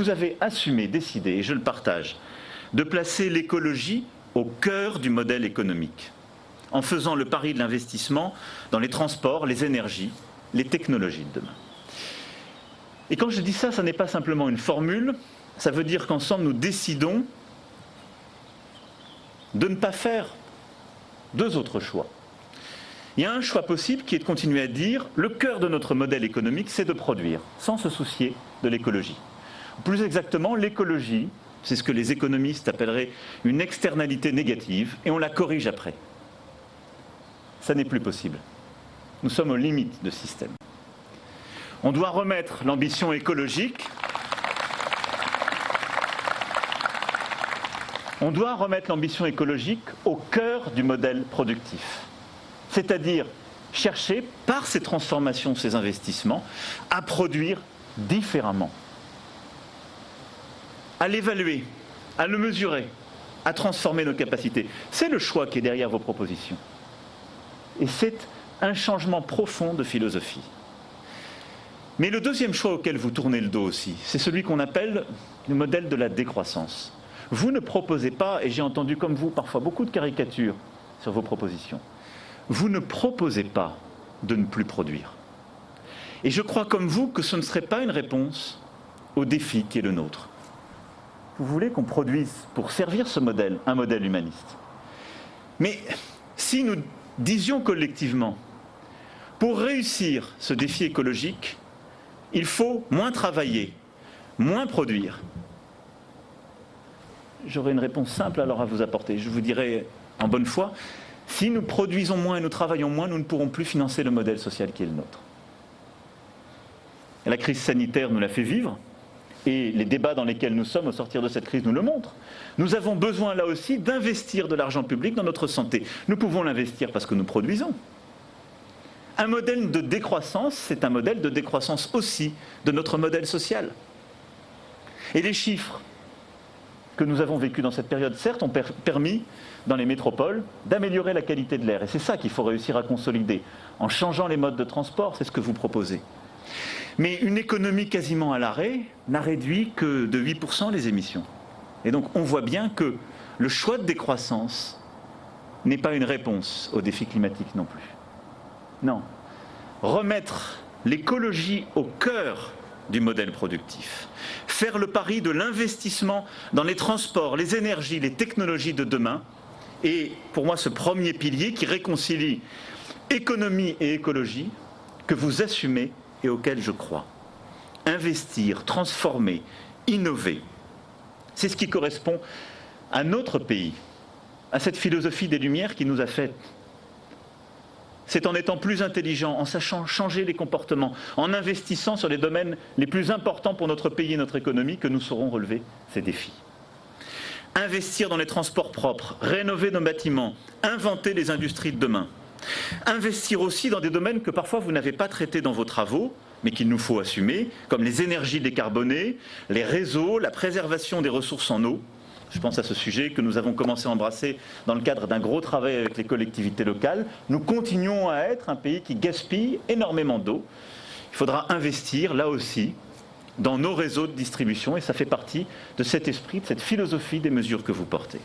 Vous avez assumé, décidé, et je le partage, de placer l'écologie au cœur du modèle économique, en faisant le pari de l'investissement dans les transports, les énergies, les technologies de demain. Et quand je dis ça, ça n'est pas simplement une formule, ça veut dire qu'ensemble nous décidons de ne pas faire deux autres choix. Il y a un choix possible qui est de continuer à dire le cœur de notre modèle économique, c'est de produire, sans se soucier de l'écologie. Plus exactement, l'écologie, c'est ce que les économistes appelleraient une externalité négative, et on la corrige après. Ça n'est plus possible. Nous sommes aux limites de ce système. On doit remettre l'ambition écologique. On doit remettre l'ambition écologique au cœur du modèle productif. C'est-à-dire chercher, par ces transformations, ces investissements, à produire différemment, à l'évaluer, à le mesurer, à transformer nos capacités. C'est le choix qui est derrière vos propositions. Et c'est un changement profond de philosophie. Mais le deuxième choix auquel vous tournez le dos aussi, c'est celui qu'on appelle le modèle de la décroissance. Vous ne proposez pas, et j'ai entendu comme vous parfois beaucoup de caricatures sur vos propositions, vous ne proposez pas de ne plus produire. Et je crois comme vous que ce ne serait pas une réponse au défi qui est le nôtre. Vous voulez qu'on produise pour servir ce modèle, un modèle humaniste. Mais si nous disions collectivement, pour réussir ce défi écologique, il faut moins travailler, moins produire, j'aurais une réponse simple alors à vous apporter. Je vous dirais en bonne foi, si nous produisons moins et nous travaillons moins, nous ne pourrons plus financer le modèle social qui est le nôtre. Et la crise sanitaire nous l'a fait vivre, et les débats dans lesquels nous sommes au sortir de cette crise nous le montrent. Nous avons besoin là aussi d'investir de l'argent public dans notre santé. Nous pouvons l'investir parce que nous produisons. Un modèle de décroissance, c'est un modèle de décroissance aussi de notre modèle social. Et les chiffres que nous avons vécus dans cette période, certes, ont permis, dans les métropoles, d'améliorer la qualité de l'air. Et c'est ça qu'il faut réussir à consolider, en changeant les modes de transport, c'est ce que vous proposez. Mais une économie quasiment à l'arrêt n'a réduit que de 8% les émissions. Et donc on voit bien que le choix de décroissance n'est pas une réponse au défi climatique non plus. Non. Remettre l'écologie au cœur du modèle productif. Faire le pari de l'investissement dans les transports, les énergies, les technologies de demain. Et pour moi, ce premier pilier qui réconcilie économie et écologie, que vous assumez et auquel je crois. Investir, transformer, innover. C'est ce qui correspond à notre pays, à cette philosophie des Lumières qui nous a fait. C'est en étant plus intelligent, en sachant changer les comportements, en investissant sur les domaines les plus importants pour notre pays et notre économie que nous saurons relever ces défis. Investir dans les transports propres, rénover nos bâtiments, inventer les industries de demain. Investir aussi dans des domaines que parfois vous n'avez pas traités dans vos travaux, mais qu'il nous faut assumer, comme les énergies décarbonées, les réseaux, la préservation des ressources en eau. Je pense à ce sujet que nous avons commencé à embrasser dans le cadre d'un gros travail avec les collectivités locales. Nous continuons à être un pays qui gaspille énormément d'eau. Il faudra investir, là aussi, dans nos réseaux de distribution, et ça fait partie de cet esprit, de cette philosophie des mesures que vous portez.